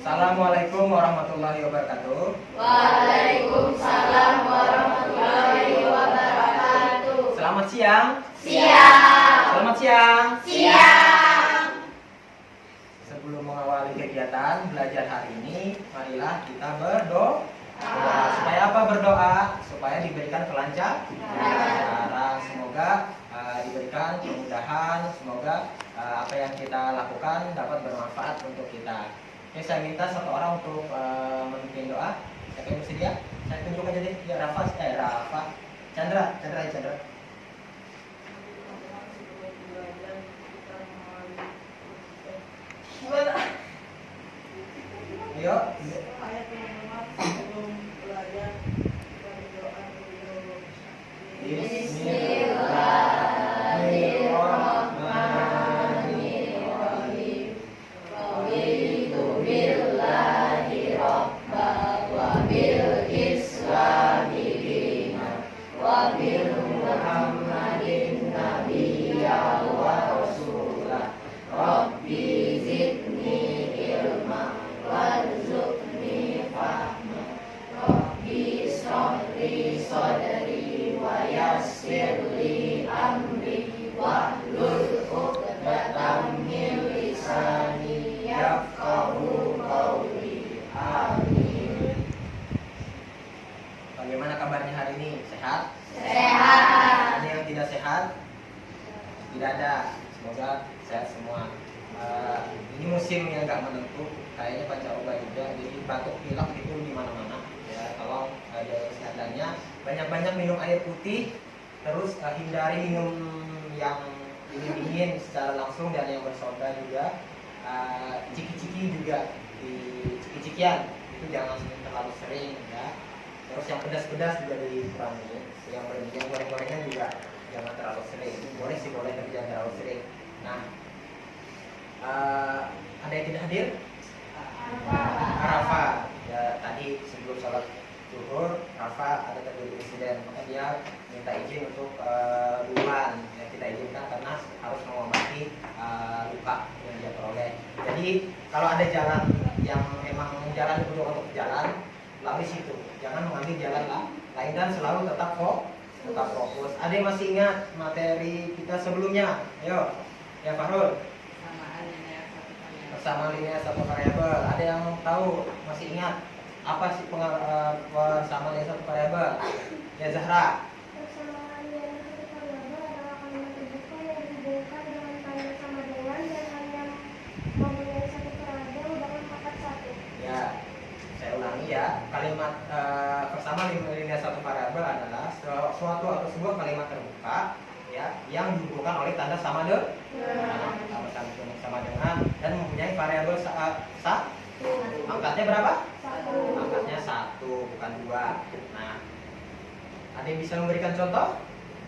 Assalamualaikum warahmatullahi wabarakatuh. Waalaikumsalam warahmatullahi wabarakatuh. Selamat siang. Siang. Selamat siang. Siang. Sebelum mengawali kegiatan belajar hari ini, marilah kita berdoa. Supaya apa berdoa? Supaya diberikan kelancaran. Semoga diberikan kemudahan. Semoga apa yang kita lakukan dapat bermanfaat untuk kita. Oke, saya minta satu orang untuk memimpin doa. Siapa yang bersedia? Saya tunjuk aja deh. Ya, Rafa. Chandra. Ayo. Bismillahirrahmanirrahim. Raditu billahi rabba wa bil islami dinan wa bil muhammadin nabiyya wa rasulah. Rabbi zidni ilma warzuqni fahma. Rabbi shrahli sadri wa yassirli amri wahlul 'uqdatam min lisani yafqahu qawli. Amin. Bagaimana kabarnya hari ini? Sehat? Sehat. Ada yang tidak sehat? Tidak ada. Semoga sehat semua. Ini musim yang nggak menentu, kayaknya pancaroba juga, jadi batuk pilek itu di mana-mana. Ya, tolong jaga kesehatannya, banyak-banyak minum air putih, terus hindari minum yang dingin secara langsung dan yang bersoda juga. Ciki-ciki juga, di ciki-cikian itu jangan terlalu sering ya. Terus yang pedas-pedas juga dikurangi, yang goreng-gorengan juga jangan terlalu sering. Boleh sih boleh, tapi jangan terlalu sering. Nah, ada yang tidak hadir? Rafa. Ya, tadi sebelum sholat zuhur, Rafa ada terjadi insiden, maka dia minta izin untuk duluan. Ya, kita izinkan karena harus mengobati luka yang dia peroleh. Jadi kalau ada jalan yang memang jalan untuk jalan, lalui situ. Jangan mengambil jalan lain dan selalu tetap fokus. Ada yang masih ingat materi kita sebelumnya? Ayo, ya Fahrul. Persamaan linear satu variabel. Ada yang tahu, masih ingat apa sih persamaan linear satu variabel? Ya Zahra. Persamaan linear satu variabel adalah kalimat terbuka yang dihubungkan dengan kalimat sama dengan dan hanya mempunyai satu variabel dengan pangkat satu. Ya, saya ulangi ya. Kalimat persamaan linear satu variabel adalah suatu atau sebuah kalimat terbuka ya yang dihubungkan oleh tanda sama dengan dan mempunyai variabel angkatnya berapa? Angkatnya 1, bukan 2. Nah, ada yang bisa memberikan contoh?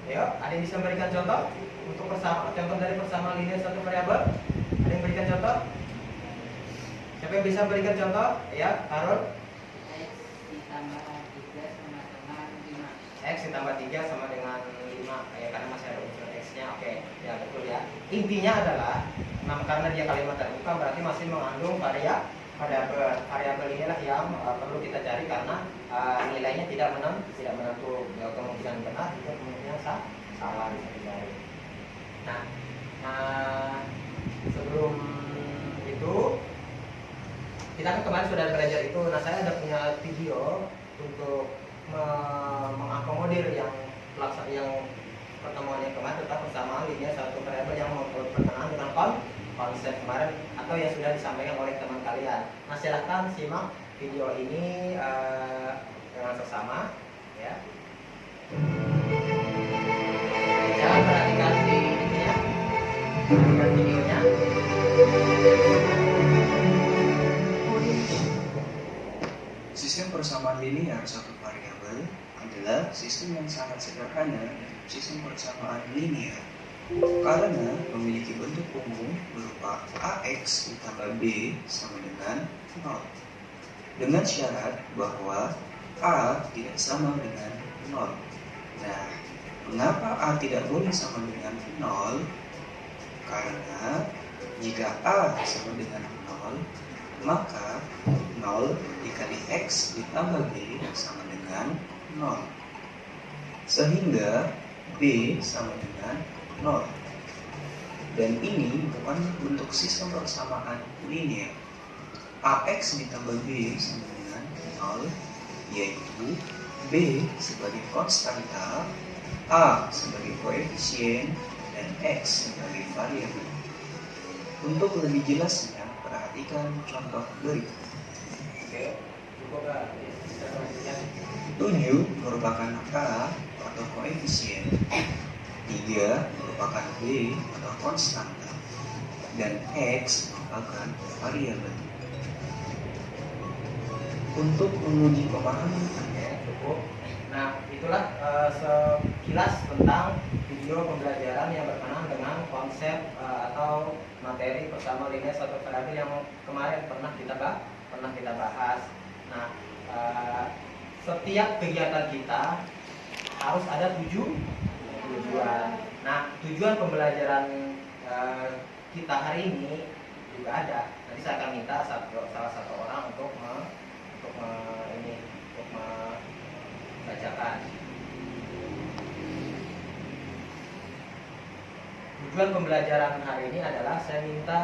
Ayo, ada yang bisa memberikan contoh untuk contoh dari persamaan linear satu variabel? Ada yang memberikan contoh? Siapa yang bisa memberikan contoh? Ya, Harun. X ditambah 3 sama dengan 5 ya, karena masih ada unsur X-nya. Oke, ya betul ya. Intinya adalah karena dia kalimat terbuka berarti masih mengandung variabel inilah yang perlu kita cari karena nilainya tidak menentu. Ya, kemungkinan benar juga kemungkinan salah bisa dicari. Nah, sebelum itu kita kan kemarin sudah belajar itu. Nah, saya ada punya video untuk mengakomodir yang pertemuan yang kemarin tentang persamaan linear satu variabel yang berkenaan dengan konsep kemarin atau yang sudah disampaikan oleh teman kalian. Nah, silahkan simak video ini dengan seksama ya. Jangan perhatikan di ininya, perhatikan videonya. Sistem persamaan linear satu variabel adalah sistem yang sangat sederhana dari sistem persamaan linear karena memiliki bentuk umum berupa AX ditambah B sama dengan 0 dengan syarat bahwa A tidak sama dengan 0. Nah, mengapa A tidak boleh sama dengan 0? Karena jika A sama dengan 0, maka 0 dikali X ditambah B sama dengan 0. Sehingga B sama dengan 0. Dan ini bukan bentuk sistem persamaan linear. AX ditambah B sama dengan 0, yaitu B sebagai konstanta, A sebagai koefisien, dan X sebagai variabel. Untuk lebih jelasnya, perhatikan contoh berikut. Oke, cukup lah. Kita selanjutnya. 7 merupakan A atau koefisien, 3 merupakan B atau konstanta, dan X merupakan variabel. Untuk menguji pemahaman, Oke, cukup. Nah, itulah sekilas tentang video pembelajaran yang berkenaan dengan konsep atau materi persamaan linear suatu variabel yang kemarin pernah kita bahas. Nah, setiap kegiatan kita harus ada tujuan. Nah, tujuan pembelajaran kita hari ini juga ada. Nanti saya akan minta salah satu orang untuk membacakan. Tujuan pembelajaran hari ini adalah saya minta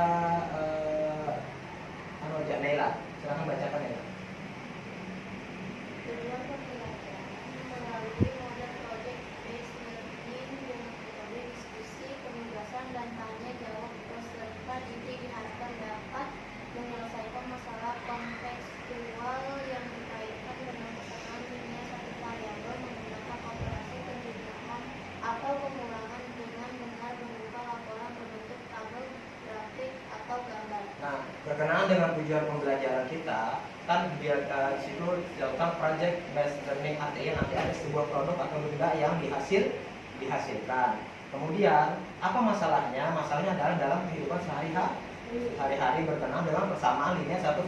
Janela, silakan bacakan ya. Tujuan pembelajaran melalui model project based learning dengan metode diskusi, penugasan, dan tanya jawab peserta didik diharapkan dapat menyelesaikan masalah kontekstual yang dikaitkan dengan persamaan linear satu variabel menggunakan operasi penjumlahan atau pengulangan dengan benar berupa laporan berbentuk tabel, grafik, atau gambar. Nah, berkenaan dengan tujuan pembelajaran kita, kan di situ dilakukan project based learning, artinya nanti ada sebuah produk atau benda yang dihasilkan. Kemudian apa masalahnya? Masalahnya adalah dalam kehidupan sehari-hari berkenaan dengan persamaan linear satu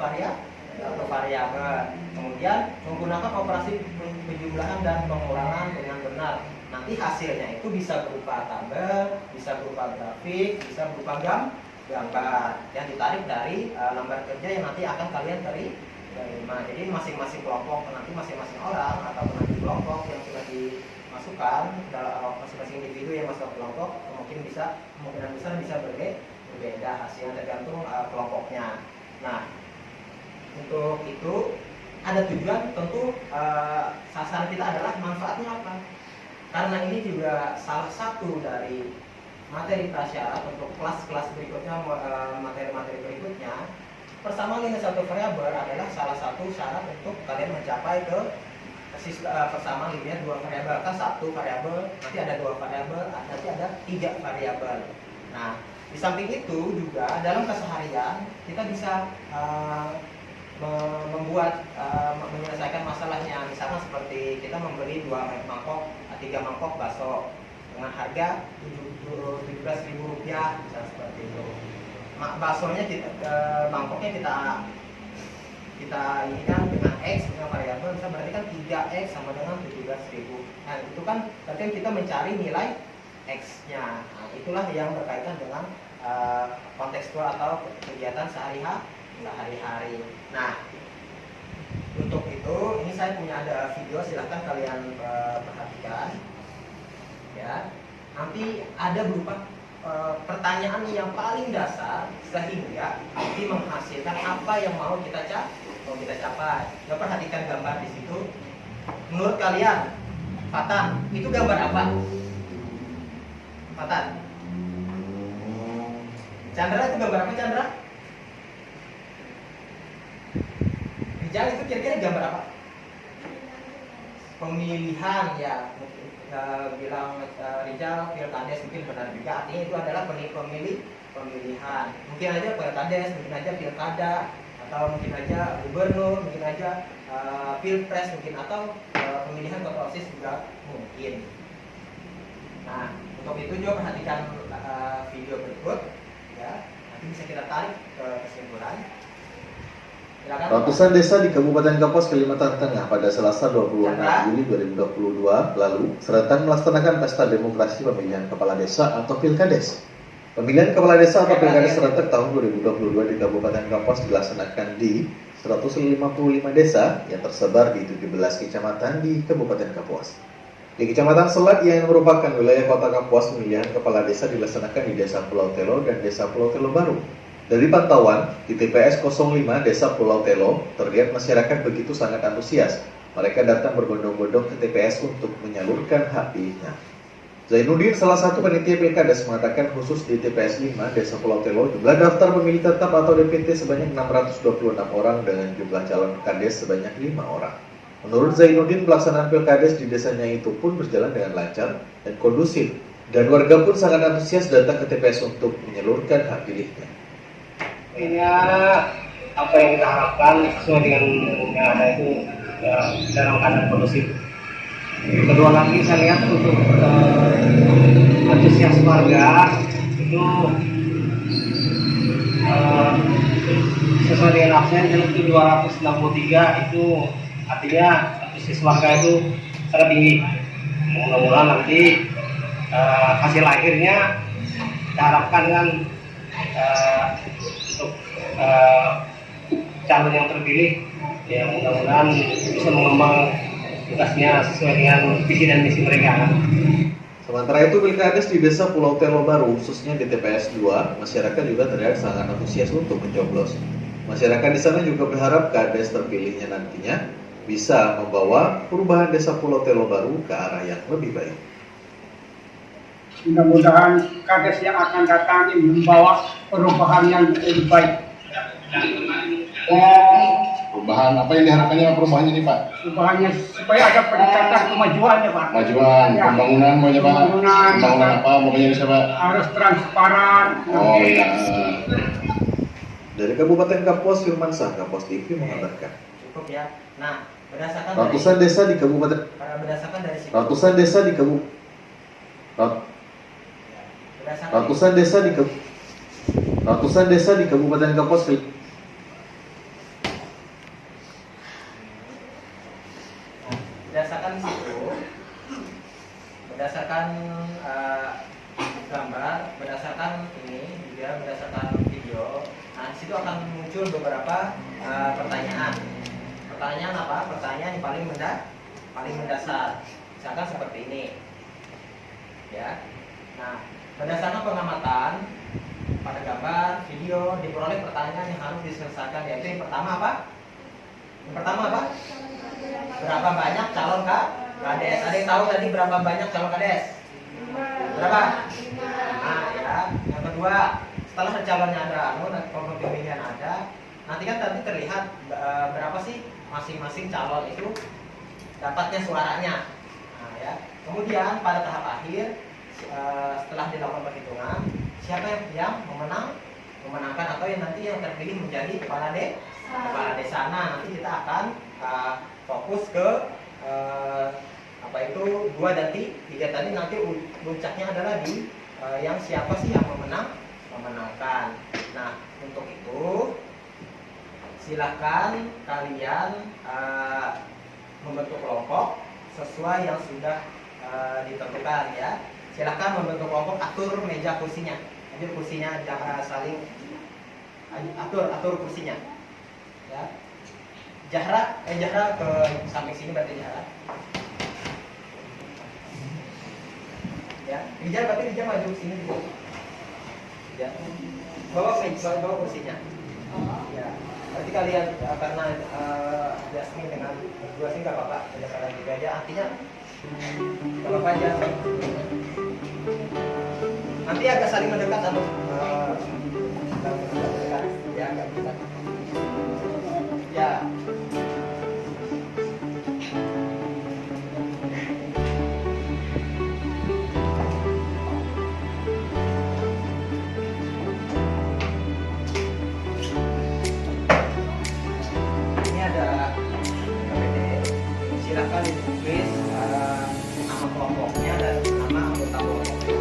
variabel. Kemudian menggunakan operasi penjumlahan dan pengulangan dengan benar. Nanti hasilnya itu bisa berupa tabel, bisa berupa grafik, bisa berupa gambar yang ditarik dari lembar kerja yang nanti akan kalian terima. Jadi masing-masing kelompok, nanti masing-masing orang atau nanti kelompok yang sudah dimasukkan dalam masing-masing individu yang masuk ke kelompok kemungkinan besar bisa berbeda hasilnya tergantung kelompoknya. Nah, untuk itu ada tujuan, tentu sasaran kita adalah manfaatnya apa? Karena ini juga salah satu dari materi prasyarat untuk kelas-kelas berikutnya, materi-materi berikutnya. Persamaan linear satu variabel adalah salah satu syarat untuk kalian mencapai ke persamaan linear dua variabel. Kan satu variabel, nanti ada dua variabel, nanti ada tiga variabel. Nah, di samping itu juga dalam keseharian kita bisa menyelesaikan masalahnya. Misalkan seperti kita membeli 3 mangkok bakso dengan harga Rp17.000, misalnya seperti itu. Baksonya mangkoknya kita ini kan dengan X dengan variabel, bisa berarti kan 3X sama dengan 17.000. Nah, itu kan berarti kita mencari nilai X-nya. Nah, itulah yang berkaitan dengan kontekstual atau kegiatan sehari-hari. Nah, untuk itu ini saya punya ada video, silahkan kalian perhatikan ya. Nanti ada berupa pertanyaan yang paling dasar sehingga nanti menghasilkan apa yang mau kita capai. Ya, perhatikan gambar di situ. Menurut kalian, Fatan, itu gambar apa? Fatan, Chandra, itu gambar apa, Chandra? Rijal, itu kira-kira gambar apa? Pemilihan ya. Bilang Rijal pilkades, mungkin benar juga, artinya itu adalah pemilihan. Mungkin aja pilkades, mungkin aja pilkada, atau mungkin aja gubernur, mungkin aja pilpres, mungkin atau pemilihan ketua OSIS juga mungkin. Nah, untuk itu juga perhatikan video berikut ya, nanti bisa kita tarik ke kesimpulan. Ratusan desa di Kabupaten Kapuas, Kalimantan Tengah pada Selasa 26 Juli 2022 lalu serentak melaksanakan pesta demokrasi pemilihan kepala desa atau pilkades. Pemilihan kepala desa atau pilkades serentak tahun 2022 di Kabupaten Kapuas dilaksanakan di 155 desa yang tersebar di 17 kecamatan di Kabupaten Kapuas. Di Kecamatan Selat yang merupakan wilayah Kota Kapuas, pemilihan kepala desa dilaksanakan di Desa Pulau Telo dan Desa Pulau Telo Baru. Dari pantauan di TPS 05 Desa Pulau Telo, terlihat masyarakat begitu sangat antusias. Mereka datang berbondong-bondong ke TPS untuk menyalurkan hak pilihnya. Zainuddin, salah satu panitia Pilkades, mengatakan khusus di TPS 5 Desa Pulau Telo, jumlah daftar pemilih tetap atau DPT sebanyak 626 orang dengan jumlah calon Kades sebanyak 5 orang. Menurut Zainuddin, pelaksanaan Pilkades di desanya itu pun berjalan dengan lancar dan kondusif, dan warga pun sangat antusias datang ke TPS untuk menyalurkan hak pilihnya. Ini apa yang kita harapkan sesuai dengan yang ada itu ya, dalam keadaan kondusif. Kedua lagi saya lihat untuk antusias warga itu sesuai dengan absen itu 263, itu artinya antusias warga itu sangat tinggi. Mudah-mudahan nanti hasil akhirnya kita harapkan kan untuk calon yang terpilih ya mudah-mudahan bisa mengembang tugasnya sesuai dengan visi dan misi mereka. Sementara itu, Pilkades di Desa Pulau Telo Baru, khususnya di TPS 2, masyarakat juga terlihat sangat antusias untuk mencoblos. Masyarakat di sana juga berharap Kades terpilihnya nantinya bisa membawa perubahan Desa Pulau Telo Baru ke arah yang lebih baik. Mudah-mudahan Kades yang akan datang ini membawa perubahan yang lebih baik. Perubahan apa yang diharapkannya perubahannya nih Pak? Perubahannya supaya ada peningkatan kemajuannya Pak. Kemajuan, Ya. pembangunan maunya Pak? Pembangunan apa pokoknya bisa Pak? Harus transparan. Oh iya. Dari Kabupaten Kapuas, Firman Sah, Kapuas TV mengabarkan. Cukup ya. Nah, berdasarkan Ratusan desa di Kabupaten berdasarkan dari situ. Ratusan desa di Kabupaten Berdasarkan Ratusan desa di Kabupaten Kapuas berdasarkan situ, berdasarkan gambar, berdasarkan ini juga berdasarkan video. Nah, di situ akan muncul beberapa pertanyaan. Pertanyaan apa? Pertanyaan yang paling mendasar. Misalkan seperti ini, ya. Nah, berdasarkan pengamatan pada gambar, video, diperoleh pertanyaan yang harus diselesaikan, yaitu yang pertama apa? Yang pertama apa? Berapa banyak calon Kades? Ada yang tahu tadi berapa banyak calon Kades? Berapa? Nah, ya. Yang kedua, setelah calonnya ada, nomor pemilihan ada, nanti kan tadi terlihat berapa sih masing-masing calon itu dapatnya suaranya. Nah, ya. Kemudian pada tahap akhir, setelah dilakukan perhitungan, siapa yang memenangkan atau yang nanti yang terpilih menjadi kepala desa. Nah, nanti kita akan fokus ke apa itu 2 dan 3 tadi, nanti puncaknya adalah di yang siapa sih yang memenangkan. Nah, untuk itu silahkan kalian membentuk kelompok sesuai yang sudah ditentukan ya. Silahkan membentuk kelompok, atur meja kursinya, jangan saling atur kursinya ya. Jahra ke samping sini, berarti Jahra ya. Rijal berarti Rijal maju ke sini juga ya. Bawa kursinya ya. Berarti kalian karena Jasmine dengan berdua sih nggak apa-apa, ada salah juga aja, artinya nggak apa-apa aja. Nanti agak saling mendekat atau mendekat ya, agak dekat ya. Ini ada KPD, silakan ditulis nama kelompoknya dan nama anggota kelompoknya.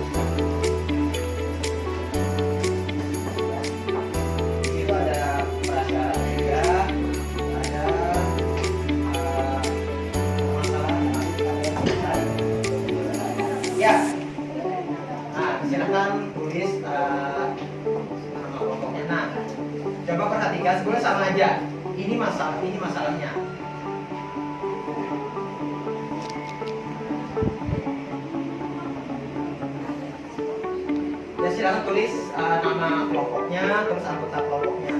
Itu ada perasaan Ini masalahnya. Ya silakan tulis nama kelompoknya, terus anggota kelompoknya.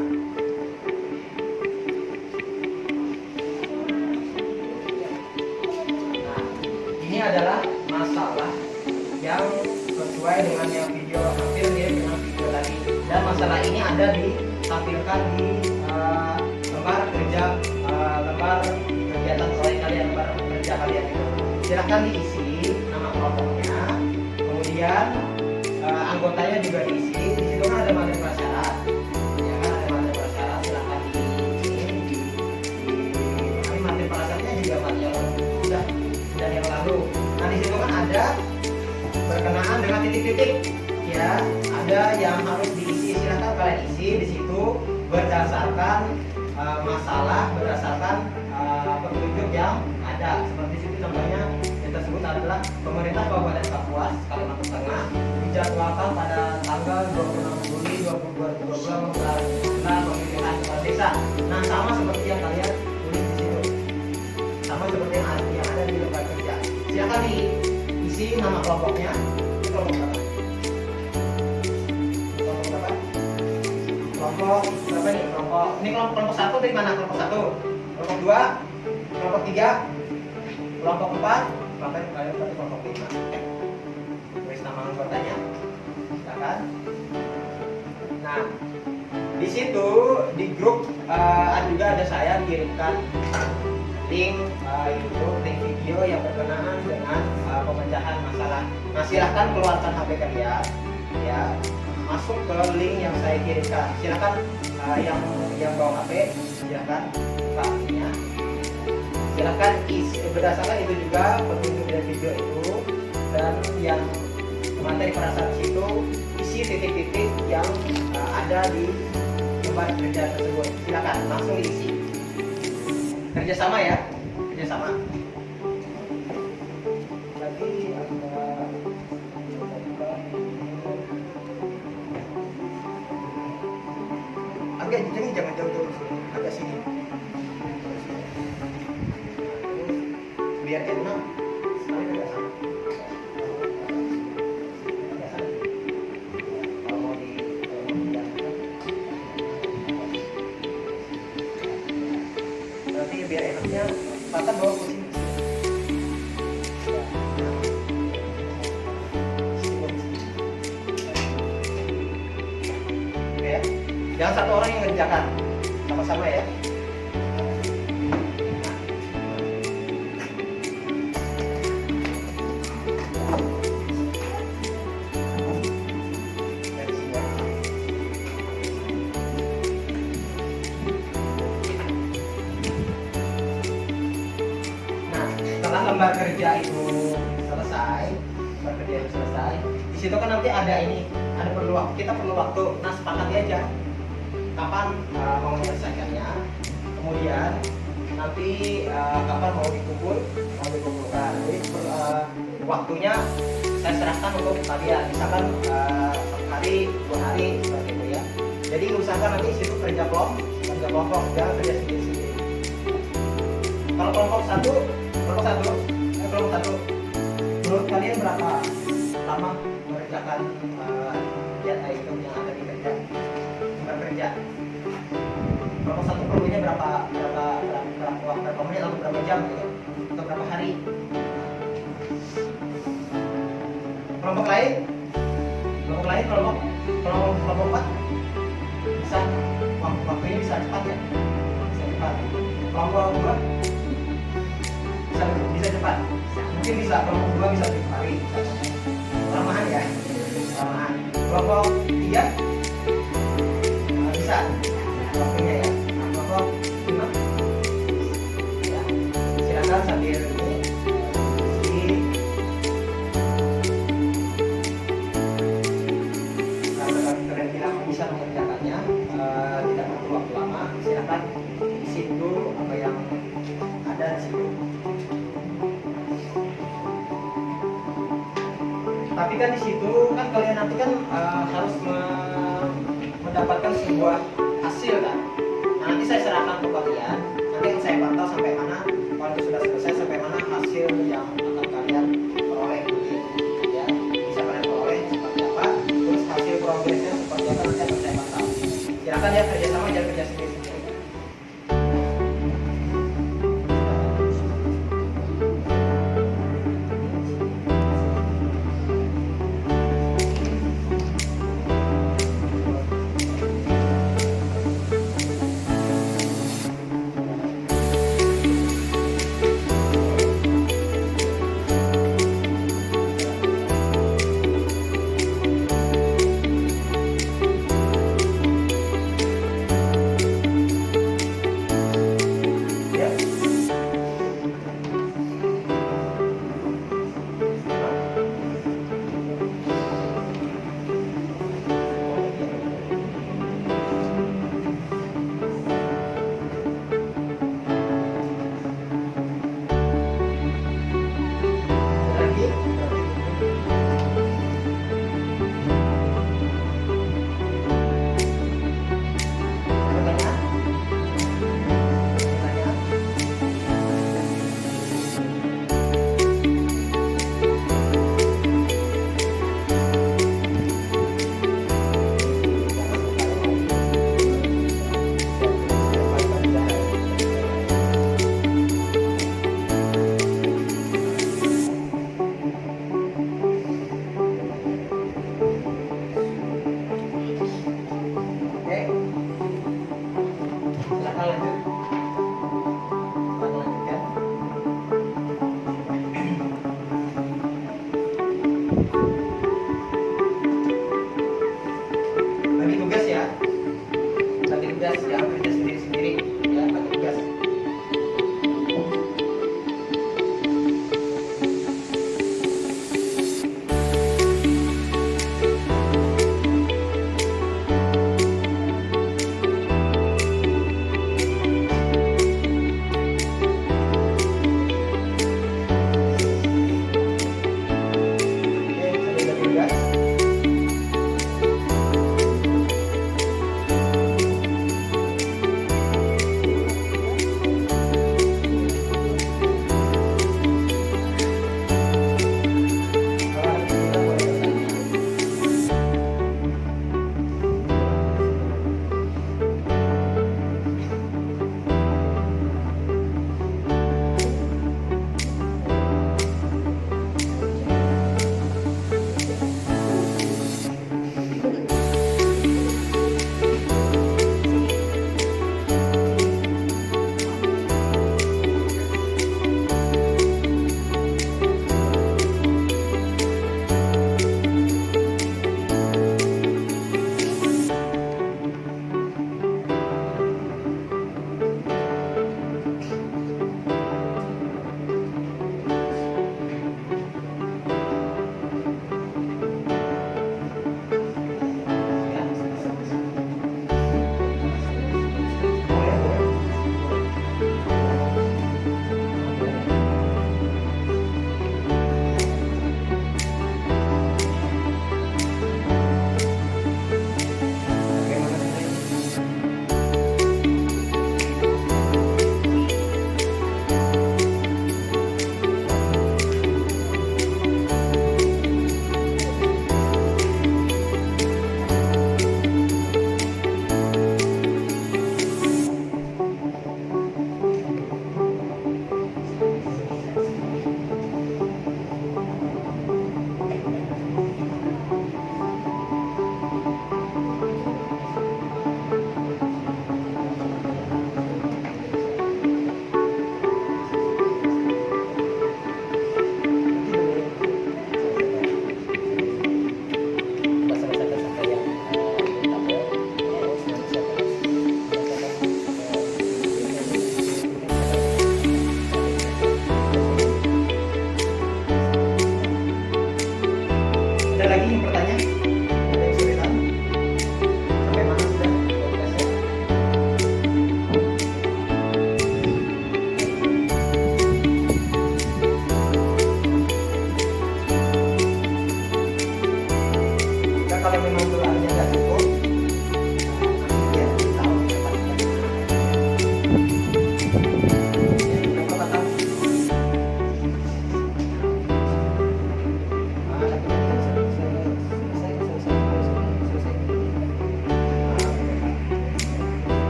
Nah, ini adalah masalah yang sesuai dengan yang video hampir mirip dengan video tadi. Dan masalah ini ada ditampilkan di lembar kegiatan proyek kalian, lembar kerja kalian itu. Silahkan diisi nama kelompoknya, kemudian anggotanya juga diisi. Di situ kan ada materi prasyarat, ya kan, ada materi prasyarat. Silahkan di materi prasyaratnya juga materi yang sudah yang lalu. Nah di situ kan ada berkenaan dengan titik-titik, ya, ada yang harus diisi. Silahkan kalian isi di situ berdasarkan masalah, berdasarkan petunjuk yang ada. Seperti situ contohnya yang tersebut adalah pemerintah Kabupaten Kapuas, Kalimantan Tengah dijadwalkan pada tanggal 26 Juli 2022 menggelar pemilihan kepala desa. Nah sama seperti yang kalian tulis di situ, sama seperti yang ada di lembar kerja. Silakan diisi nama kelompoknya. Kelompok berapa? Kelompok berapa? Kelompok berapa nih? Kelompok 1 dari mana? Kelompok 1, kelompok 2, kelompok 3, kelompok 4, sampai kalian berarti kelompok 5. Tulis nama anggotanya, silakan. Nah, di situ di grup juga ada saya kirimkan link YouTube, link video yang berkenaan dengan pemecahan masalah. Nah, silahkan keluarkan HP kalian, ya, masuk ke link yang saya kirimkan. Silahkan yang bawa HP, silahkan buka aplikasinya. Silahkan isi berdasarkan itu juga petunjuk dari video itu, dan yang materi prasyarat itu isi titik-titik yang ada di lembar kerja tersebut. Silakan langsung diisi. Kerjasama ya, kerjasama. Lagi agak jangan jauh-jauh, agak sini. Biar enak. Biar enaknya patah bawa ke sini. Oke ya. Jangan satu orang yang ngerjakan, sama-sama ya. Lembar kerja itu selesai, di situ kan nanti ada perlu waktu, kita perlu waktu. Nah sepakati aja kapan mau menyelesaikannya, kemudian nanti kapan mau dikumpulkan. Jadi waktunya saya serahkan untuk kalian, misalkan hari 2 hari seperti itu ya. Jadi usahakan nanti di situ kerja kelompok, jangan kerja sendiri. Kalau kelompok satu, menurut kalian berapa lama mengerjakan kegiatan item yang ada di kerja? Kelompok satu perlunya berapa menit atau berapa jam gitu, atau berapa hari? Kelompok lain, kelompok 4 bisa waktunya bisa cepat ya, bisa cepat. Kelompok 2 bisa cepat, mungkin bisa kelompok 2 bisa 7 hari, lamahan ya, lamahan. Kelompok 3 bisa waktunya ya. Kelompok 5 ya. Silakan sambil ini karena kalian bilang bisa mengerjakannya, tidak perlu waktu lama. Silakan isi dulu apa yang ada di situ. Tapi kan di situ kan kalian nanti kan harus mendapatkan sebuah hasil kan. Nah, nanti saya serahkan ke kalian. Nanti akan saya pantau sampai mana, kalau itu sudah selesai sampai mana hasil yang akan kalian peroleh ya, bisa kalian peroleh seperti apa, terus hasil progresnya seperti apa nanti akan saya pantau. Silakan ya kerjasama, jangan kerja sendiri.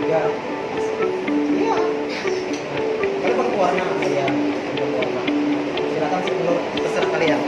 juga. Iya. Kalian pakai warna ya. Warna. Silakan 10 terserah kalian.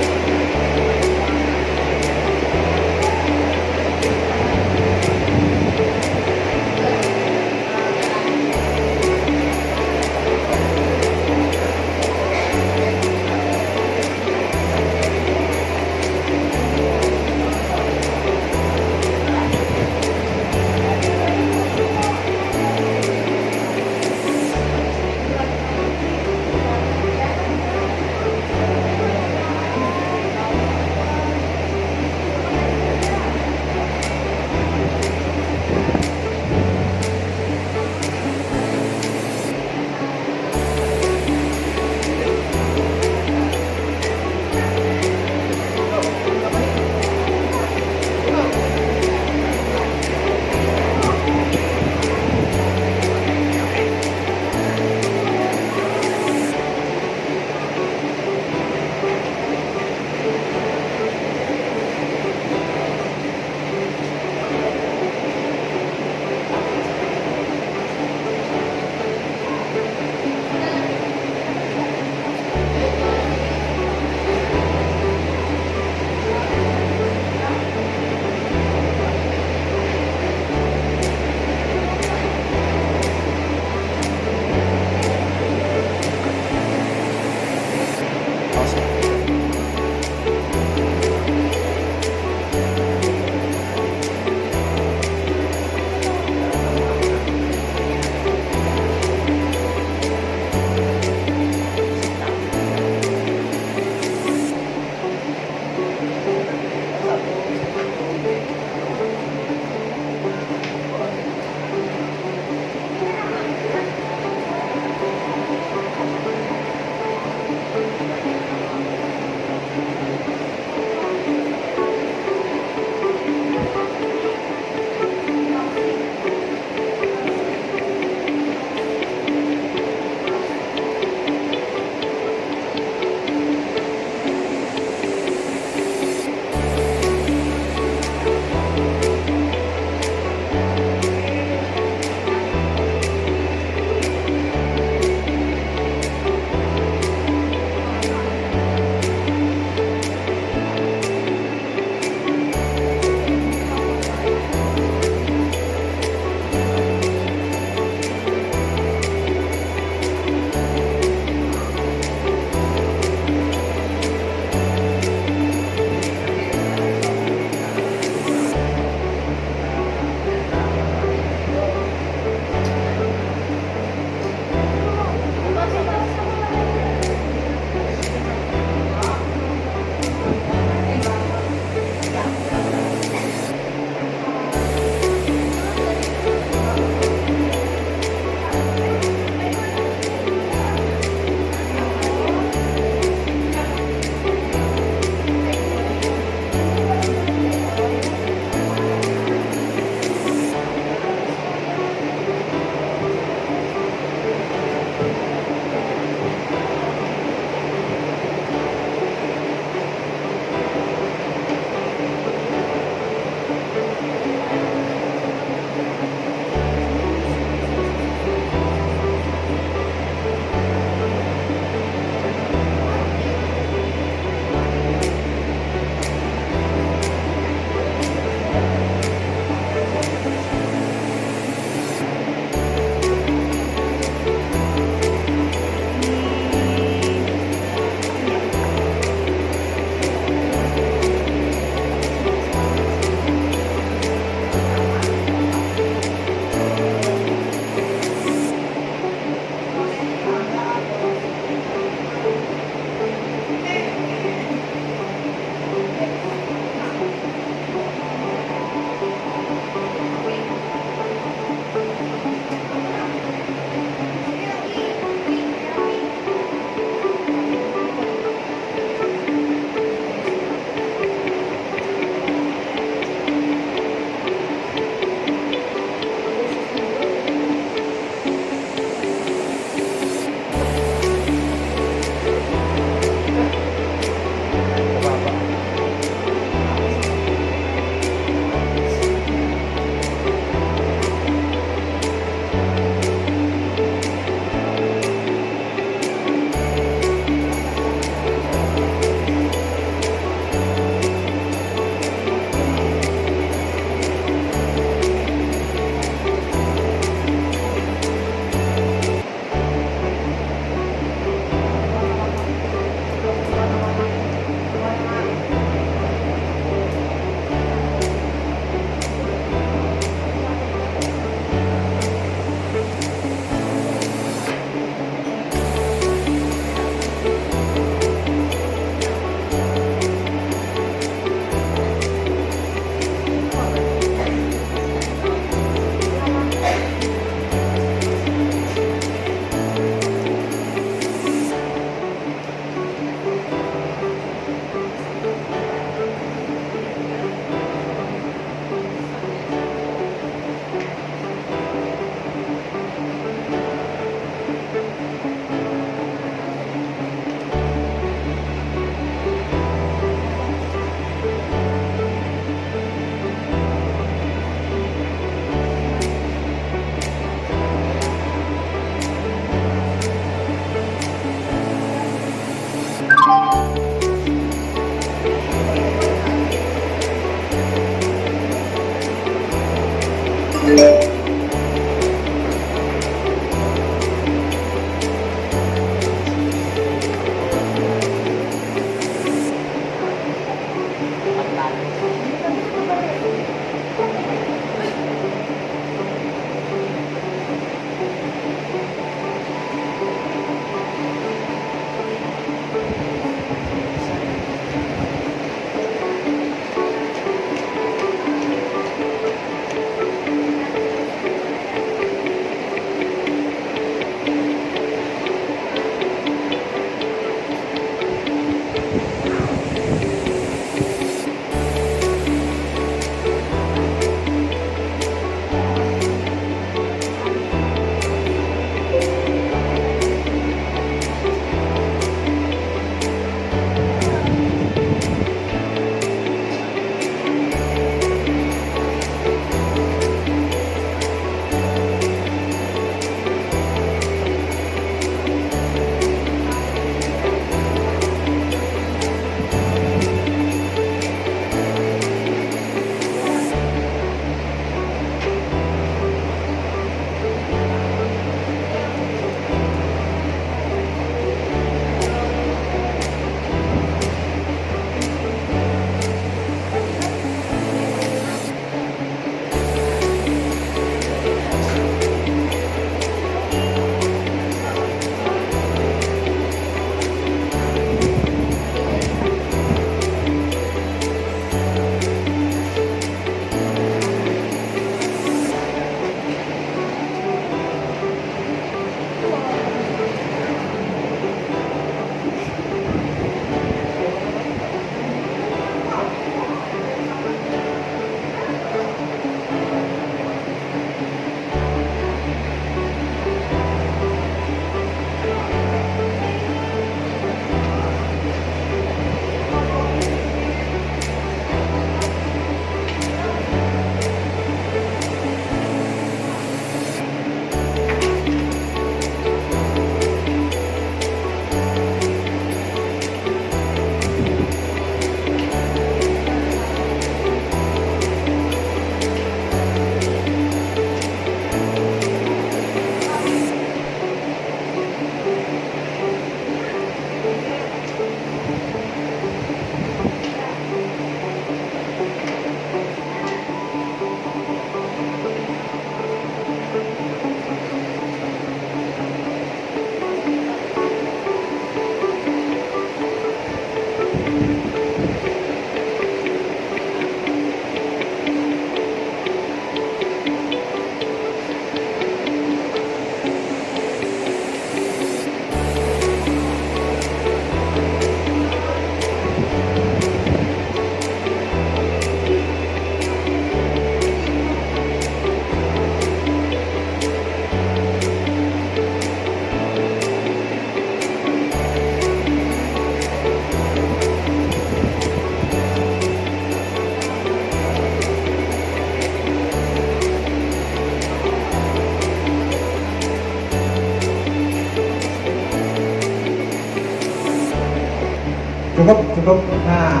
cukup. Nah,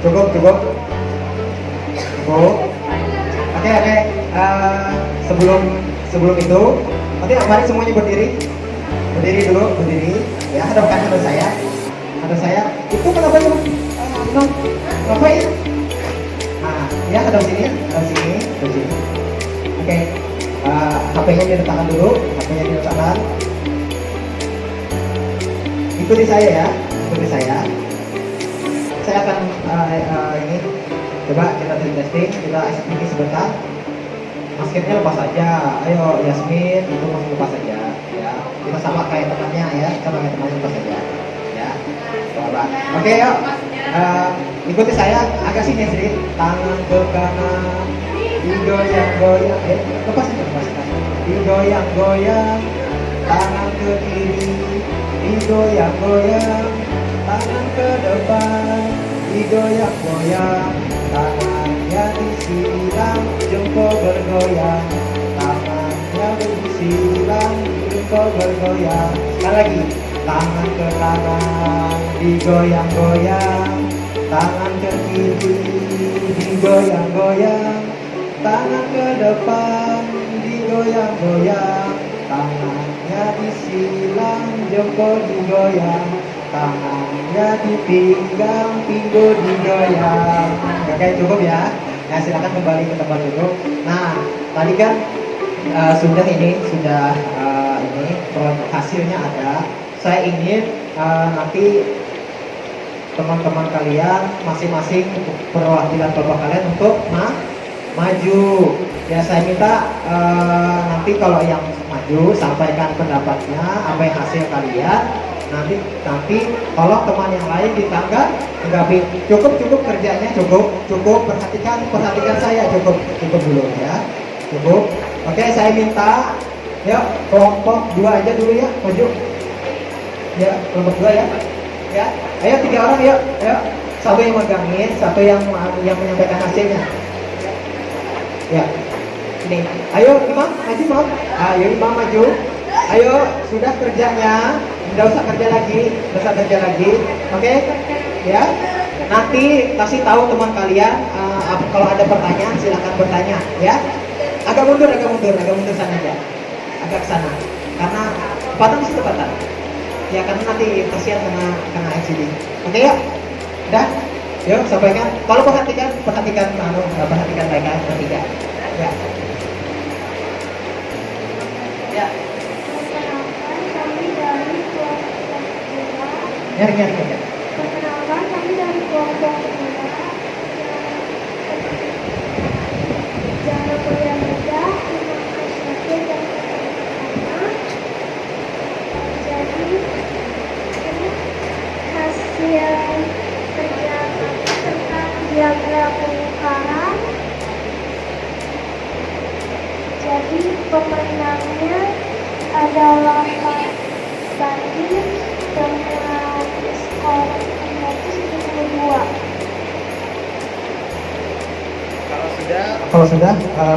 cukup. Oke. Sebelum itu, oke, mari semuanya berdiri dulu. Ya, hadapkan hadap saya. Itu kenapa ya? Apa ya? Nah, ya hadap sini. Oke. HP-nya diletakkan dulu. Ikuti saya ya. Saya akan ini coba kita testing, kita ini sebentar. Maskernya lepas saja. Ayo Yasmin, itu masih lepas saja ya. Kita sama kayak temannya ya, lepas saja ya. Coba. Oke, yuk. Ikuti saya agak sini sedikit. Tangan ke kanan, digoyang-goyang. Lepas. Digoyang-goyang. Tangan ke kiri, digoyang-goyang. Tangan ke depan, digoyang-goyang. Tangannya disilang, jempol bergoyang. Tangannya disilang, jempol bergoyang. Sekali lagi, tangan ke kanan, digoyang-goyang. Tangan ke kiri, digoyang-goyang. Tangan ke depan, digoyang-goyang. Tangannya disilang, jempol digoyang. Tangannya dipinggang, pinggul digoyang. Oke, cukup ya. Nah, silakan kembali ke tempat duduk. Nah, tadi kan sudah hasilnya ada. Saya ingin nanti teman-teman kalian masing-masing perwakilan kelompok kalian untuk maju. Ya, saya minta nanti kalau yang maju sampaikan pendapatnya, apa yang hasil kalian. Nanti kalau teman yang lain di tangga tanggapi. Cukup kerjanya, cukup perhatikan saya, cukup dulu ya, cukup. Oke, saya minta ya kelompok 2 aja dulu ya, maju ya, kelompok 2 ya. Ayo 3 orang yuk, satu yang megangin, satu yang menyampaikan hasilnya ya. Ini, ayo Imam maju. Ayo Imam maju. Ayo, sudah kerjanya, tidak usah kerja lagi, oke? Ya, nanti kasih tahu teman kalian. Kalau ada pertanyaan silakan bertanya, ya. Agak mundur sana aja, agak ke sana, karena patah mesti patah. Ya, karena nanti kasihan kena LCD. Oke ya, udah, yuk sampaikan. Kalau perhatikan baik-baik bertiga, ya. Ya. Nyari. Perkenalkan, kami dari kelompok 2 Jana Kuliah Muda, Imam Asyafir dan pertama. Jadi ini hasil kerja kami tentang diagram pengukaran. Jadi pemenangnya adalah Pak Bandi dengan skor 172. Kalau sudah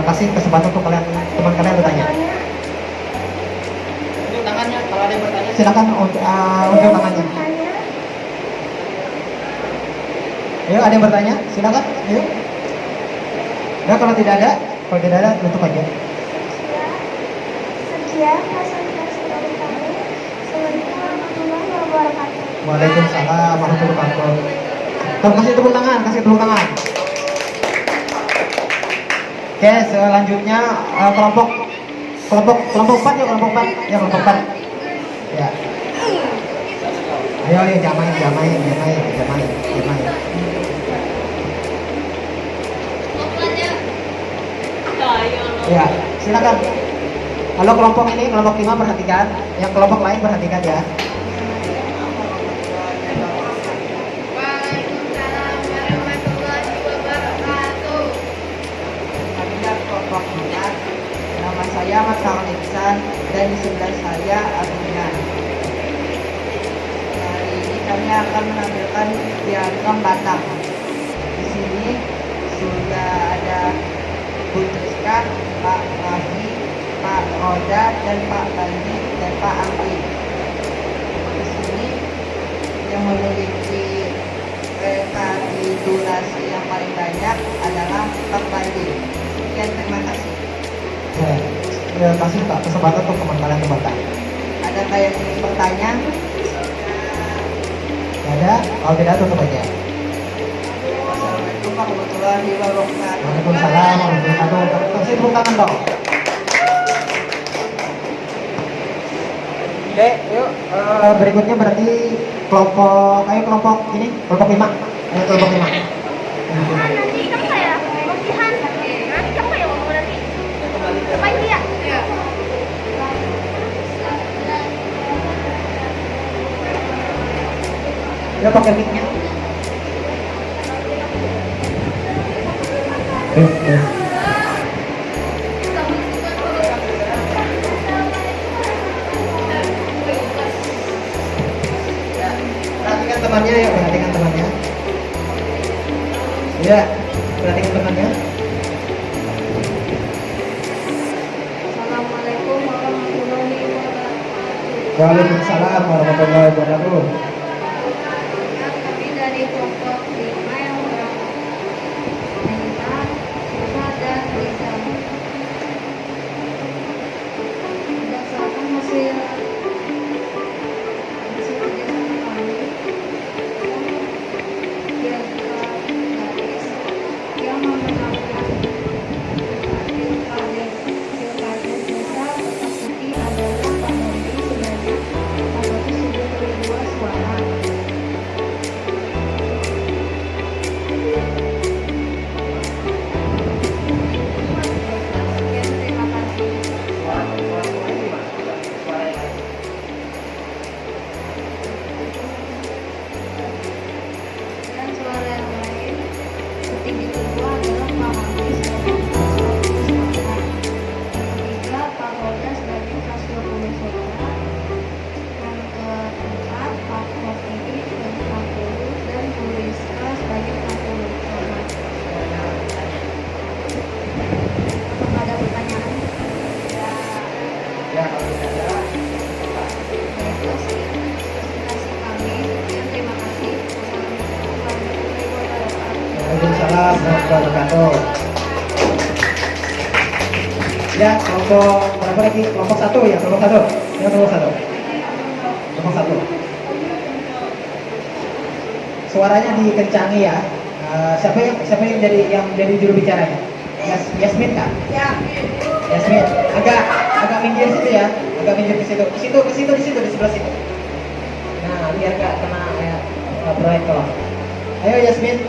kasih kesempatan untuk teman kalian bertanya. Unjuk tangannya, kalau ada yang bertanya silakan unjuk tangannya. Ayo, ada yang bertanya? Silakan. Ayo. Nah, kalau tidak ada tutup aja. Sekian presentasi dari kami. Assalamualaikum warahmatullahi wabarakatuh. Waalaikumsalam warahmatullahi wabarakatuh. Kasih tepuk tangan. Oke, selanjutnya kelompok 4 ya, kelompok 4. Ya. Ayo jamain. Ya, silakan. Kalau kelompok 5 perhatikan, yang kelompok lain perhatikan ya. Waalaikumsalam warahmatullahi wabarakatuh. Kelompok 4, nama saya Mas Iksan dan di sebelah saya Arminan. Hari ini kami akan menampilkan diagram batang. Di sini sudah ada Bu Rizka, Pak Wahdi, Pak Roda, dan Pak Bandi, dan Pak Anggi. Di sini yang memiliki durasi yang paling banyak adalah terbanding. Sekian, terima kasih. Ya, kasih Pak kesempatan untuk teman kalian untuk bertanya. Adakah yang ingin bertanya? Tidak ada? Kalau tidak tutup aja. Assalamualaikum warahmatullahi wabarakatuh. Waalaikumsalam warahmatullahi wabarakatuh. Kasih tepuk tangan dong. Oke, yuk berikutnya berarti kelompok ini kelompok 5. Ayo kelompok 5. Nanti kamu kayak latihan. Nanti kamu kayak ngomong nanti. Ngapain dia? Ya pakai mic-nya. Perhatikan temannya ya, perhatikan temannya. Ya, perhatikan temannya. Assalamualaikum warahmatullahi wabarakatuh. Waalaikumsalam warahmatullahi wabarakatuh. Kami dari kelompok 5 yang meminta Syifa dan Rizal. Berdasarkan hasil kerjasama kami, garis yang memenangkan Pilkades desa Kertaputih adalah Pak Mondi sebanyak 472 suara. Sekian, terima kasih. Dan suara yang lain setinggi kedua adalah Pak Mondi sebanyak 120 suara. Yang ketiga Pak Roda sebanyak 120 suara. Yang keempat Pak Rofidi sebanyak 60 dan Bu Rizka sebanyak 60 suara. Apakah ada pertanyaan? Ya, kalau tidak ada. Baiklah, sekian presentasi kami. Sekian, terima kasih. Wassalamualaikum warahmatullahi wabarakatuh. Waalaikumsalam warahmatullahi wabarakatuh. Ya, kelompok berapa lagi? Kelompok 1 ya, kelompok 1. Ya, kelompok 1. Kelompok 1. Suaranya dikencangi ya. Siapa yang jadi juru bicaranya? Yasmin kan? Ya. Yasmin, agak minggir situ ya, agak minggir ke situ, di sebelah situ. Nah, biar gak kena proyektor. Ayo Yasmin.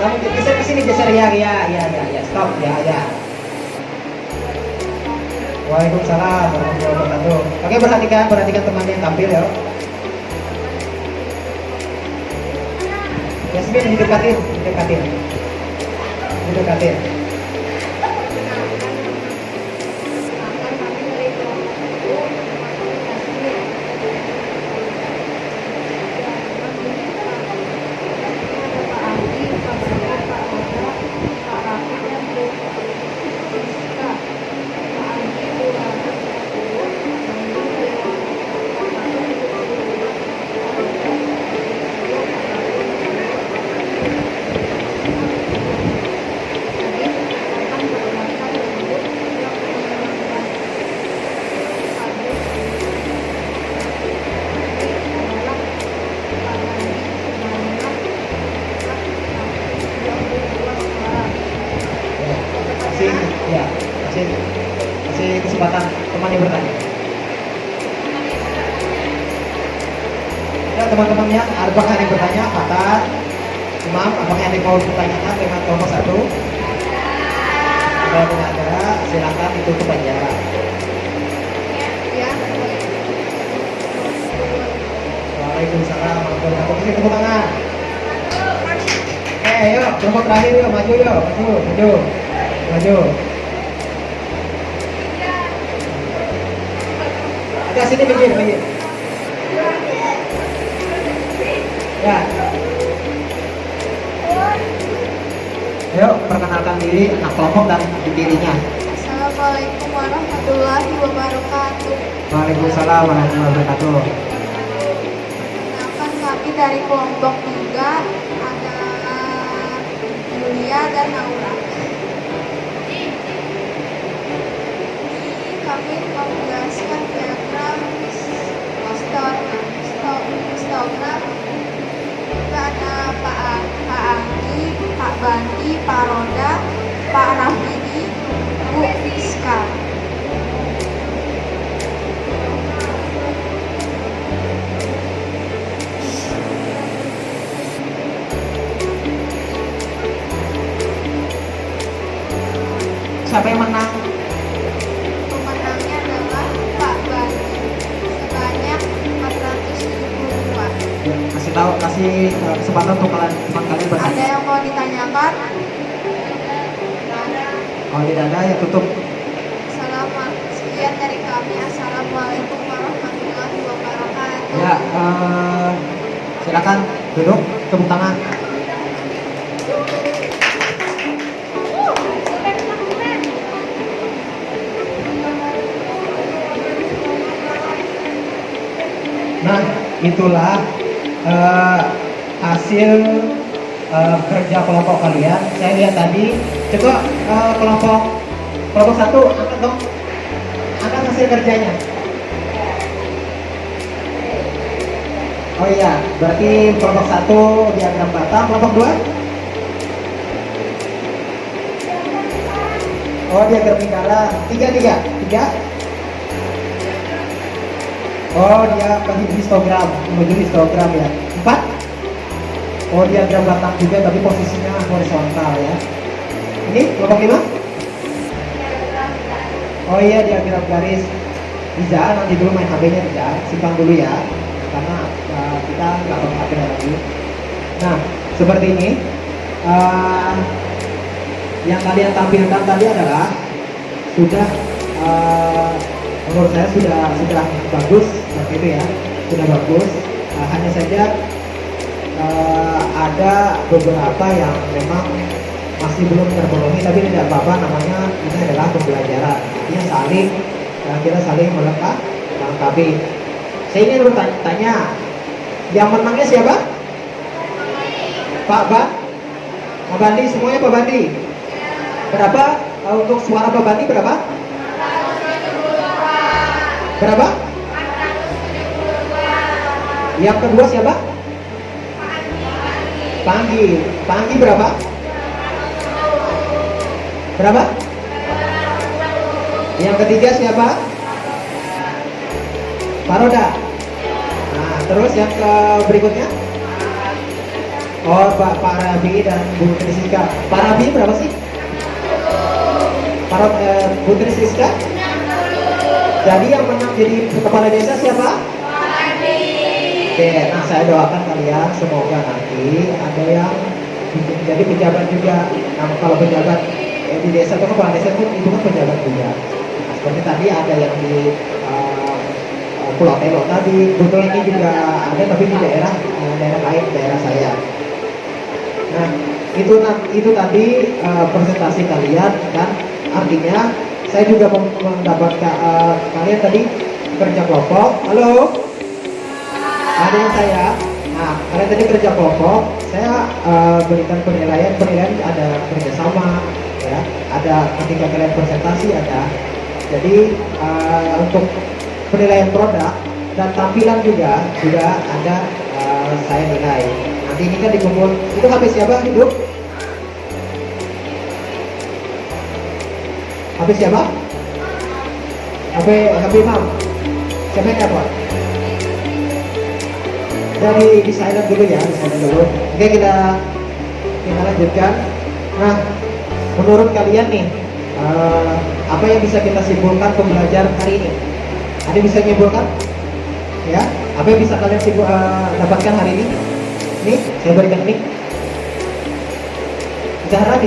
Kamu geser ke sini, geser ya, stop ya. Waalaikumsalam warahmatullahi wabarakatuh. Oke, perhatikan teman yang tampil ya. Yasmin didekatin. Kasih kesempatan teman yang bertanya. Ya teman-teman ya, apakah ada yang bertanya? Fatan, Imam, apakah ada yang mau bertanyakan dengan kelompok 1? Kalau tidak ada, silakan ditutup aja. Waalaikumsalam warahmatullahi wabarakatuh. Kasih tepuk tangan. Yuk, kelompok terakhir yuk, maju. Agak sini minggir. Ya. Ayo perkenalkan diri, anak kelompok dan dirinya. Assalamualaikum Assalamualaikum warahmatullahi wabarakatuh. Waalaikumsalam warahmatullahi wabarakatuh. Kenalkan kami dari kelompok 3 ada Yulia dan Naura. Ini kami menjelaskan diagram histogram. Kita ada Pak Anggi, Pak Bandi, Pak Roda, Pak Rahmini, Bu Fiska. Siapa yang menang? Pemenangnya adalah Pak Bandi sebanyak 472. Ya, kasih kesempatan untuk teman kalian Ada bertanya. yang mau ditanyakan? Kalau tidak ada ya tutup. Sekian dari kami. Assalamualaikum warahmatullahi wabarakatuh. Ya, silakan duduk, tepuk tangan. Nah, itulah hasil kerja kelompok kalian. Saya lihat tadi, coba kelompok 1 angkat dong, angkat hasil kerjanya. Oh iya, berarti kelompok 1 diagram batang, kelompok 2? Oh, diagram pingala. 3. Oh, dia bagi histogram, menuju histogram ya. 4? Oh, diagram batang juga tapi posisinya horizontal ya. Ini kelompok 5? Oh iya, diagram garis. Bisa, nanti dulu main HP-nya bisa, simpan dulu ya. Karena kita nggak pakai HP lagi. Nah, seperti ini. Yang kalian tampilkan tadi adalah sudah menurut saya sudah bagus seperti itu ya, sudah bagus. Hanya saja ada beberapa yang memang masih belum terpenuhi, tapi tidak apa-apa, namanya ini adalah pembelajaran. Artinya kita saling melengkapi. Saya ingin bertanya, yang menangnya siapa? Pak Bandi, semuanya Pak Bandi. Berapa untuk suara Pak Bandi berapa? Berapa? Yang kedua siapa? Panggi berapa? Berapa? Yang ketiga siapa? Pak Roda. Nah, terus yang berikutnya? Oh, Pak Rabi dan Bu Trisika. Pak Rabi berapa sih? Bu Trisika? Jadi yang menang jadi kepala desa siapa? Oke, nah saya doakan kalian semoga nanti ada yang jadi pejabat juga. Nah, kalau pejabat di desa atau kepala desa itu kan pejabat juga. Nah, seperti tadi ada yang di Pulau Telo tadi, betul ini juga ada tapi di daerah lain, daerah saya. Nah, itu tadi presentasi kalian kan, artinya saya juga mendapatkan kalian tadi kerja kelompok. Halo, ada yang saya. Nah, kalian tadi kerja kelompok. Saya berikan penilaian ada kerjasama, ya. Ada ketika kalian presentasi ada. Jadi untuk penilaian produk dan tampilan juga sudah ada saya nilai. Nanti ini kan dikumpul. Itu HP siapa hidup? HP siapa? HP Mam. Siapa yang dapat? Dari di silent dulu ya, di silent dulu. Oke, kita lanjutkan. Nah, menurut kalian nih, apa yang bisa kita simpulkan pembelajaran hari ini? Ada yang bisa nyimpulkan? Ya, apa yang bisa kalian dapatkan hari ini? Nih, saya berikan ini. Zahra.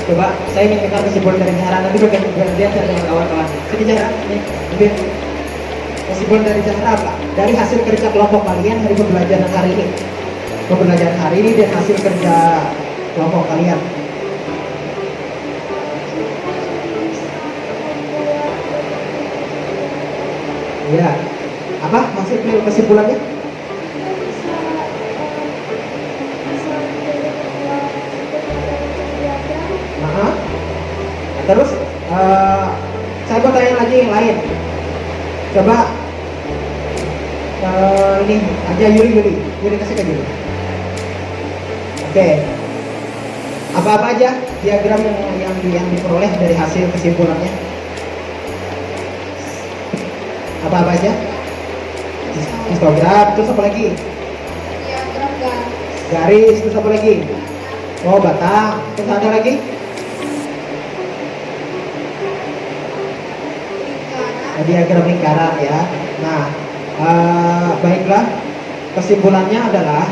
Coba saya ingin dengar kesimpulan dari Zahra, nanti bergantian dengan kawan-kawan. Sini Zahra, nih, lebih kesimpulan dari Zahra apa? Dari hasil kerja kelompok kalian dari pembelajaran hari ini. Pembelajaran hari ini dan hasil kerja kelompok kalian. Ya. Apa maksud kesimpulannya? Nah, terus saya mau tanya lagi yang lain. Coba ini aja Yuri kasih ke Yuri. Oke. Apa-apa aja diagram yang diperoleh dari hasil kesimpulannya? Apa-apa aja? Histogram, terus apa lagi? Diagram Garis, terus apa lagi? Oh, batang, terus ada lagi? Diagram lingkaran ya. Nah, baiklah, kesimpulannya adalah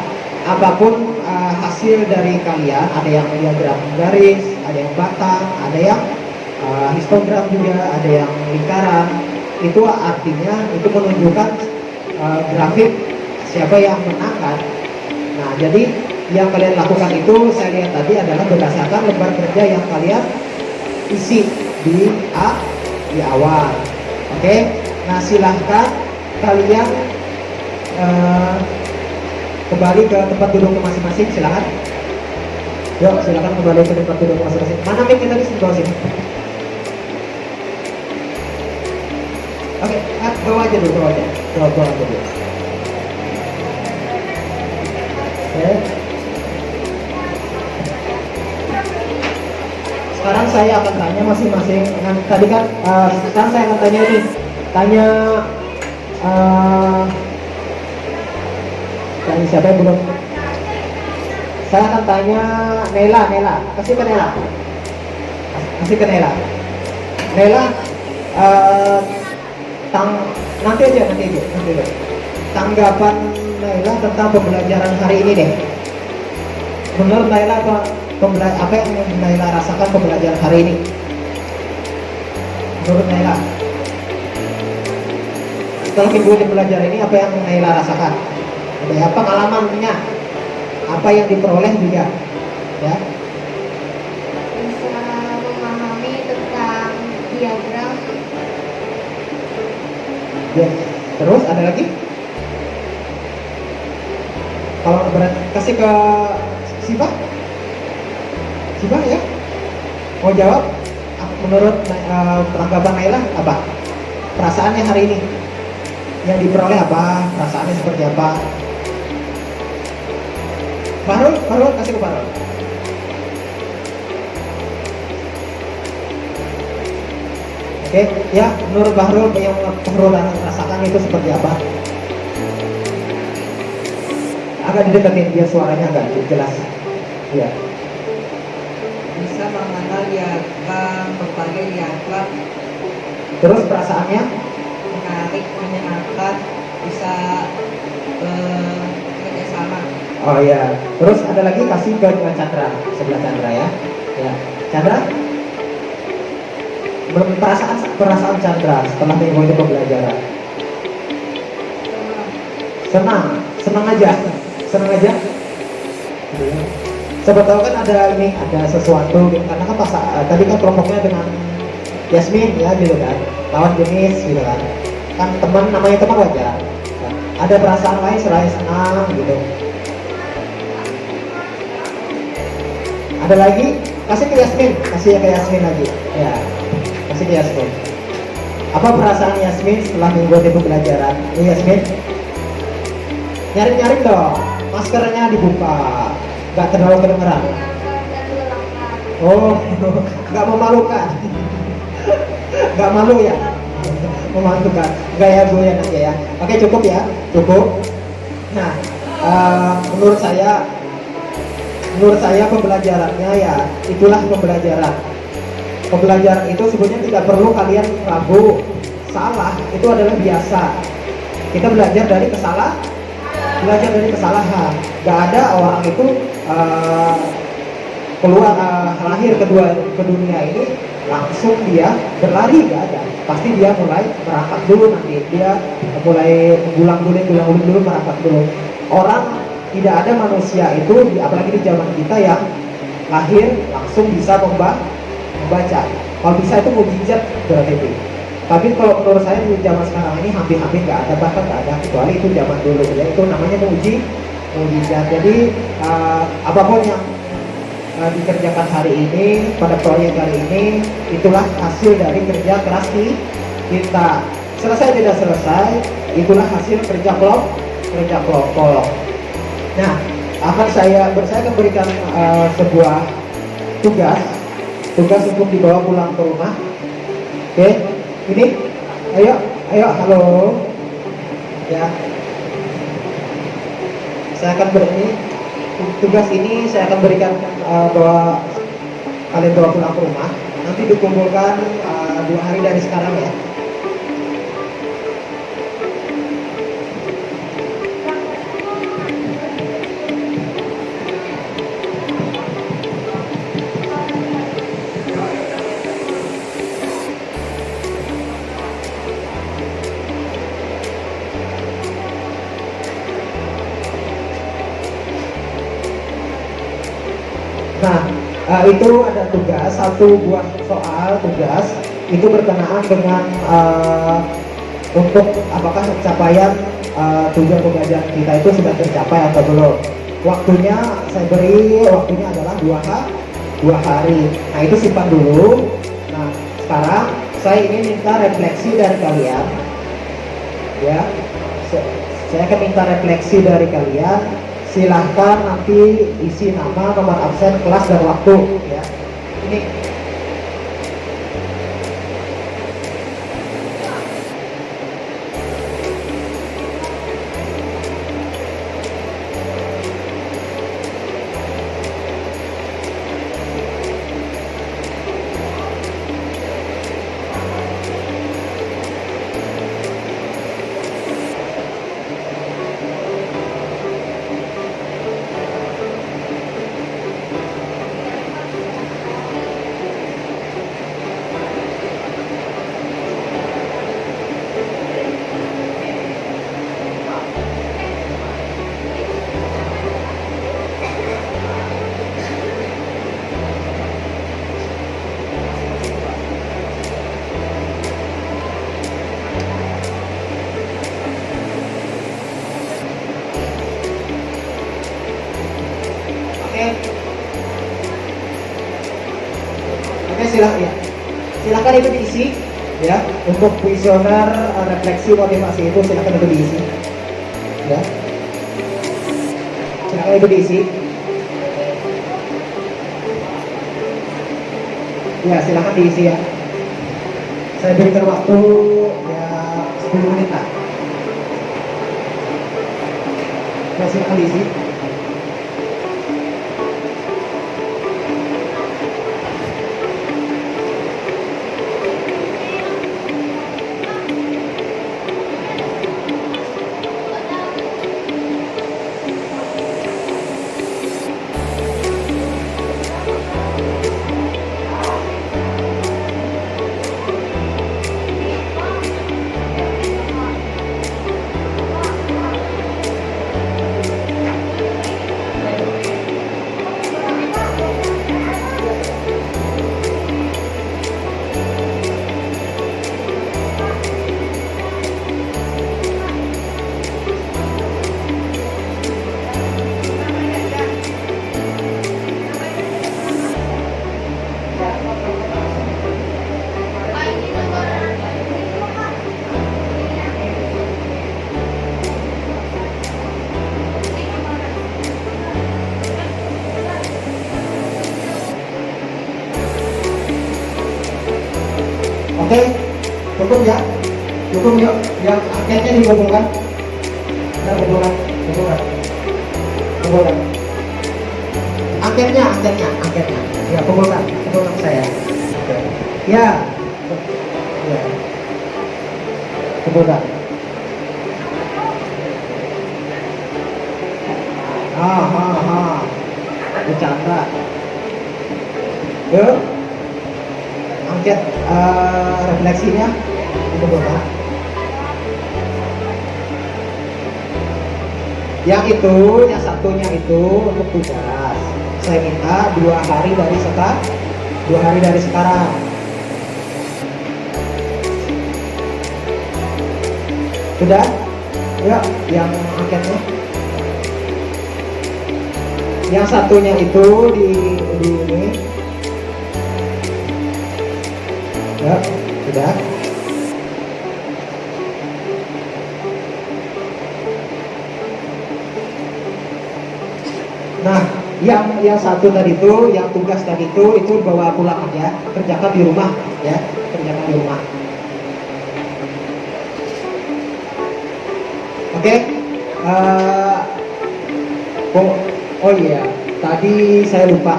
apapun hasil dari kalian, ada yang diagram garis, ada yang batang, ada yang histogram juga, ada yang lingkaran. Itu artinya itu menunjukkan grafik siapa yang menang kan. Nah, jadi yang kalian lakukan itu saya lihat tadi adalah berdasarkan lembar kerja yang kalian isi di awal. Oke, nah silahkan kalian kembali ke tempat duduk masing-masing, silahkan. Yuk, silahkan kembali ke tempat duduk masing-masing. Mana mic kita di sini? Oke, bawa aja dulu, bawa aja dulu. Oke. Sekarang saya akan tanya masing-masing. Tadi kan, sekarang saya akan tanya ini, tanya siapa yang belum? Saya akan tanya Nela, kasih ke Nela. Nela, nanti aja. Tanggapan Naila tentang pembelajaran hari ini deh. Menurut Naila apa yang Naila rasakan pembelajaran hari ini? Menurut Naila, setelah minggu di belajar ini apa yang Naila rasakan? Ada apa pengalamannya? Apa yang diperoleh juga? Ya. bisa memahami tentang diagram. Ya. Terus ada lagi? Kalau berarti kasih ke Siva ya. Mau jawab? Menurut tanggapan Naila apa? Perasaannya hari ini? Yang diperoleh apa? Perasaannya seperti apa? Bahrul, kasih ke Bahrul. Oke, ya menurut Bahrul yang Bahrul rasakan itu seperti apa? Agak dideketin biar suaranya agak jelas. Ya. Bisa mengenal diagram, berbagai diagram, Terus perasaannya? menarik, menyenangkan, bisa kerjasama. Oh ya. Terus ada lagi kasih ke Chandra, sebelah Chandra ya. Ya. Chandra? Perasaan Chandra setelah mengikuti pembelajaran. Senang aja. Siapa tahu kan ada sesuatu gitu. Karena kan tadi kan kelompoknya dengan Yasmin ya gitu kan, lawan jenis gitu kan. Kan namanya teman wajar. Ada perasaan lain selain senang gitu. Ada lagi? Kasih ke Yasmin lagi. Ya. Kasih ke Yasmin. Apa perasaan Yasmin setelah mengikuti pembelajaran? Yasmin? Nyari dong. Maskernya dibuka. Gak terlalu kedengeran. Oh, gak memalukan. Gak malu ya? Memalukan. Gaya goyang aja ya. Oke, cukup ya. Cukup. Nah, menurut saya pembelajarannya ya itulah pembelajaran. Pembelajaran itu sebenarnya tidak perlu kalian ragu. Salah itu adalah biasa. Kita belajar dari kesalahan. Gak ada orang itu lahir ke dunia ini langsung dia berlari, gak ada. Pasti dia mulai merangkak dulu, nanti dia mulai gulang-guling dulu, merangkak dulu. Orang tidak ada manusia itu, apalagi di zaman kita yang lahir langsung bisa membaca. Kalau bisa itu mukjizat berarti itu. Tapi kalau menurut saya di zaman sekarang ini hampir-hampir nggak ada, bahkan nggak ada, kecuali itu zaman dulu ya, itu namanya mujizat. Jadi apapun yang dikerjakan hari ini pada proyek kali ini, itulah hasil dari kerja keras kita. Selesai tidak selesai, itulah hasil kerja kelompok. Nah, saya akan berikan sebuah tugas untuk dibawa pulang ke rumah. Oke, ini, ayo, halo, ya. Saya akan tugas ini saya akan berikan kalian bawa pulang ke rumah. Nanti dikumpulkan 2 hari dari sekarang ya. Nah, itu ada tugas, 1 buah soal tugas itu berkenaan dengan untuk apakah capaian tujuan pembelajaran kita itu sudah tercapai atau belum. Waktunya adalah 2 hari. Nah, itu simpan dulu. Nah, sekarang saya ingin minta refleksi dari kalian, ya. Saya akan minta refleksi dari kalian. Silahkan nanti isi nama, nomor absen, kelas, dan waktu ya. Ini silakan itu diisi ya. Untuk kuesioner refleksi motivasi itu silakan itu diisi ya. Silakan itu diisi ya, silakan diisi ya. Saya berikan waktu ya 10 menit lah ya, silakan diisi. Oke, cukup ya, yang akhirnya dikumpulkan, kumpulkan, akhirnya, ya kumpulkan saya, ya, kumpulkan. Bercanda, yuk. Angket refleksinya itu berapa? Yang satunya itu untuk tugas. Saya minta 2 hari dari sekarang. Sudah? Ya, yang angketnya. Yang satunya itu di ini. Ya, sudah. Nah, yang satu tadi itu, yang tugas tadi itu bawa pulang aja, kerjakan di rumah ya, kerjakan di rumah. Oke, oh iya, tadi saya lupa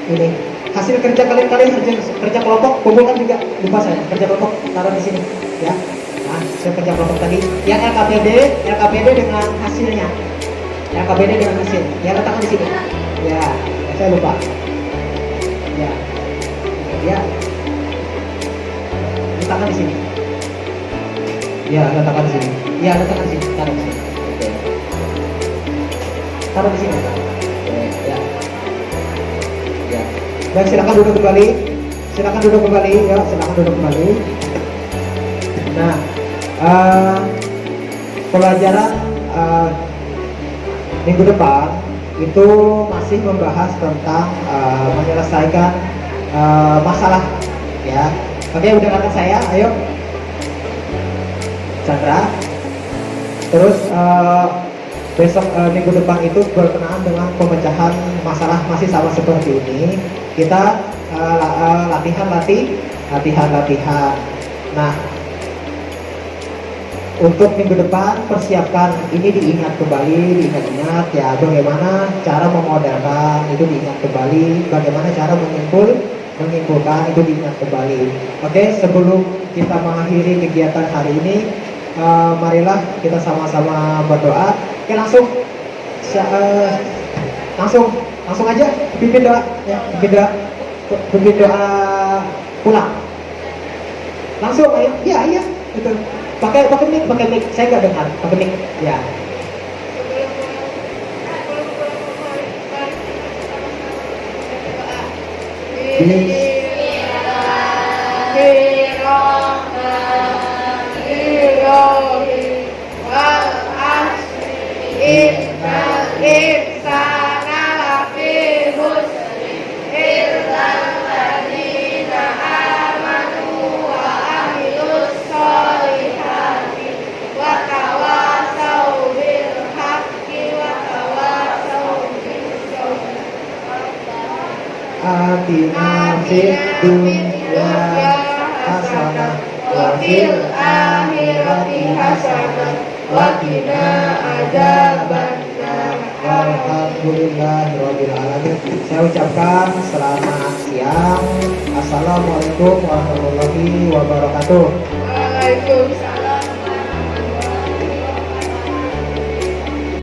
ini hasil kerja kalian kerja kelompok kumpulkan juga, lupa saya kerja kelompok taruh di sini ya. Nah, hasil kerja kelompok tadi, yang LKPD dengan hasilnya. LKPD dengan hasil, ya letakkan di sini. Ya, saya lupa. Ya, ya, letakkan di sini. Ya, letakkan di sini. Ya, letakkan di sini. Taruh di sini. Oke. Taruh di sini. Ya. Ya. Baik, silakan duduk kembali. Silakan duduk kembali. Ya, silakan duduk kembali. Nah, pelajaran minggu depan itu masih membahas tentang menyelesaikan masalah ya. Oke, udah kata saya, ayo Chandra. Terus besok minggu depan itu berkenaan dengan pemecahan masalah, masih sama seperti ini. Kita latihan. Nah, untuk minggu depan persiapkan ini, diingat ya, bagaimana cara memodelkan itu diingat kembali, bagaimana cara menyimpulkan itu diingat kembali. Oke, sebelum kita mengakhiri kegiatan hari ini, marilah kita sama-sama berdoa. Oke, langsung aja pimpin doa ya, pimpin doa pulang. Langsung ayo, iya itu. Pakai mic, saya nggak dengar, pakai mic ya. Atina fid dunya hasanah wa fil akhirati hasanah wa qina adzabannar. Walhamdulillahirabbil alamin. Saya ucapkan selamat siang. Assalamualaikum warahmatullahi wabarakatuh. Waalaikumsalam.